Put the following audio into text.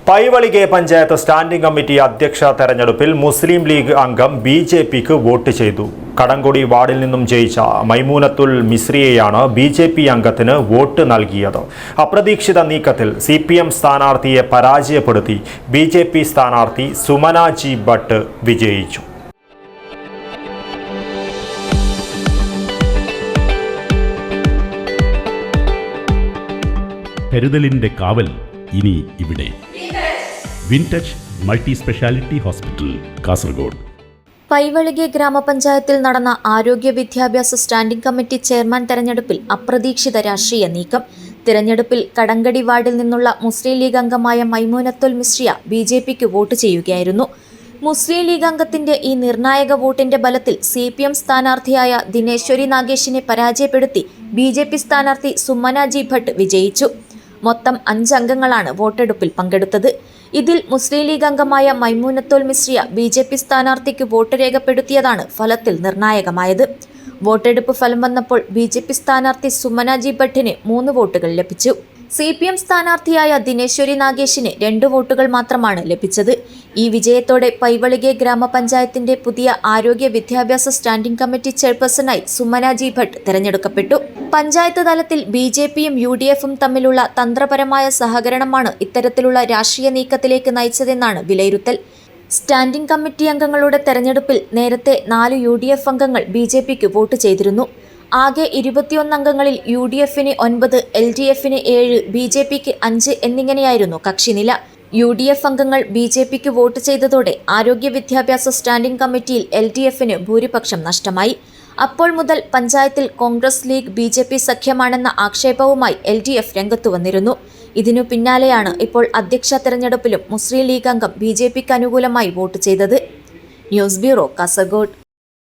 Paivalike panchayat standing committee അധ്യക്ഷ തെരഞ്ഞെടുപ്പിൽ മുസ്ലിം league അംഗം ബിജെപിക്ക് വോട്ട് ചെയ്തു. കടങ്കൊടി വാർഡിൽ നിന്നും ജയിച്ച മൈമൂനത്തുൽ മിസ്രിയെയാണ് ബിജെപി അംഗത്തിന് വോട്ട് നൽകിയത്. അപ്രതീക്ഷിത നീക്കത്തിൽ CPM സ്ഥാനാർത്ഥിയെ പരാജയപ്പെടുത്തി ബിജെപി സ്ഥാനാർത്ഥി സുമന ജി ഭട്ട് വിജയിച്ചു. കരുതലിന്റെ കാവൽ ഇനി ഇവിടെ. വിൻടച്ച് multi speciality hospital, Kasaragod. Paivalike ഗ്രാമപഞ്ചായത്തിൽ നടന്ന ആരോഗ്യ വിദ്യാഭ്യാസ സ്റ്റാൻഡിംഗ് കമ്മിറ്റി ചെയർമാൻ തെരഞ്ഞെടുപ്പിൽ അപ്രതീക്ഷിത രാഷ്ട്രീയ നീക്കം. തിരഞ്ഞെടുപ്പിൽ കടങ്കടി വാർഡിൽ നിന്നുള്ള മുസ്ലിം ലീഗ് അംഗമായ മൈമൂനത്തുൽ മിസ്രിയ ബിജെപിക്ക് വോട്ട് ചെയ്യുകയായിരുന്നു. മുസ്ലിം ലീഗ് അംഗത്തിന്റെ ഈ നിർണായക വോട്ടിന്റെ ബലത്തിൽ CPM സ്ഥാനാർത്ഥിയായ ദിനേശ്വരി നാഗേഷിനെ പരാജയപ്പെടുത്തി BJP സ്ഥാനാർത്ഥി സുമന ജി ഭട്ട് വിജയിച്ചു. മൊത്തം 5 അംഗങ്ങളാണ് വോട്ടെടുപ്പിൽ പങ്കെടുത്തത്. ഇതിൽ മുസ്ലിം ലീഗ് അംഗമായ മൈമൂനത്തുൽ മിസ്രിയ BJP സ്ഥാനാർത്ഥിക്ക് വോട്ട് രേഖപ്പെടുത്തിയതാണ് ഫലത്തിൽ നിർണായകമായത്. വോട്ടെടുപ്പ് ഫലം വന്നപ്പോൾ BJP സ്ഥാനാർത്ഥി സുമന ജി ഭട്ടിന് 3 വോട്ടുകൾ ലഭിച്ചു. CPM സ്ഥാനാർത്ഥിയായ ദിനേശ്വരി നാഗേഷിന് 2 വോട്ടുകൾ മാത്രമാണ് ലഭിച്ചത്. ഈ വിജയത്തോടെ പൈവളികെ ഗ്രാമപഞ്ചായത്തിന്റെ പുതിയ ആരോഗ്യ വിദ്യാഭ്യാസ സ്റ്റാൻഡിംഗ് കമ്മിറ്റി ചെയർപേഴ്സണായി സുമന ജി ഭട്ട് തെരഞ്ഞെടുക്കപ്പെട്ടു. പഞ്ചായത്ത് തലത്തിൽ BJPയും UDFും തമ്മിലുള്ള തന്ത്രപരമായ സഹകരണമാണ് ഇത്തരത്തിലുള്ള രാഷ്ട്രീയ നീക്കത്തിലേക്ക് നയിച്ചതെന്നാണ് വിലയിരുത്തൽ. സ്റ്റാൻഡിംഗ് കമ്മിറ്റി അംഗങ്ങളുടെ തെരഞ്ഞെടുപ്പിൽ നേരത്തെ 4 UDF അംഗങ്ങൾ BJPക്ക് വോട്ട് ചെയ്തിരുന്നു. ആകെ 21 അംഗങ്ങളിൽ UDFന് 9, LDFന് 7, BJPക്ക് 5 എന്നിങ്ങനെയായിരുന്നു കക്ഷിനില. UDF അംഗങ്ങൾ BJPക്ക് വോട്ട് ചെയ്തതോടെ ആരോഗ്യ വിദ്യാഭ്യാസ സ്റ്റാൻഡിംഗ് കമ്മിറ്റിയിൽ LDFന് ഭൂരിപക്ഷം നഷ്ടമായി. അപ്പോൾ മുതൽ പഞ്ചായത്തിൽ കോൺഗ്രസ് ലീഗ് BJP സഖ്യമാണെന്ന ആക്ഷേപവുമായി LDF രംഗത്തു വന്നിരുന്നു. ഇതിനു പിന്നാലെയാണ് ഇപ്പോൾ അധ്യക്ഷ തെരഞ്ഞെടുപ്പിലും മുസ്ലിം ലീഗ് അംഗം BJPക്ക് അനുകൂലമായി വോട്ട് ചെയ്തത്. News bureau, Kasaragod.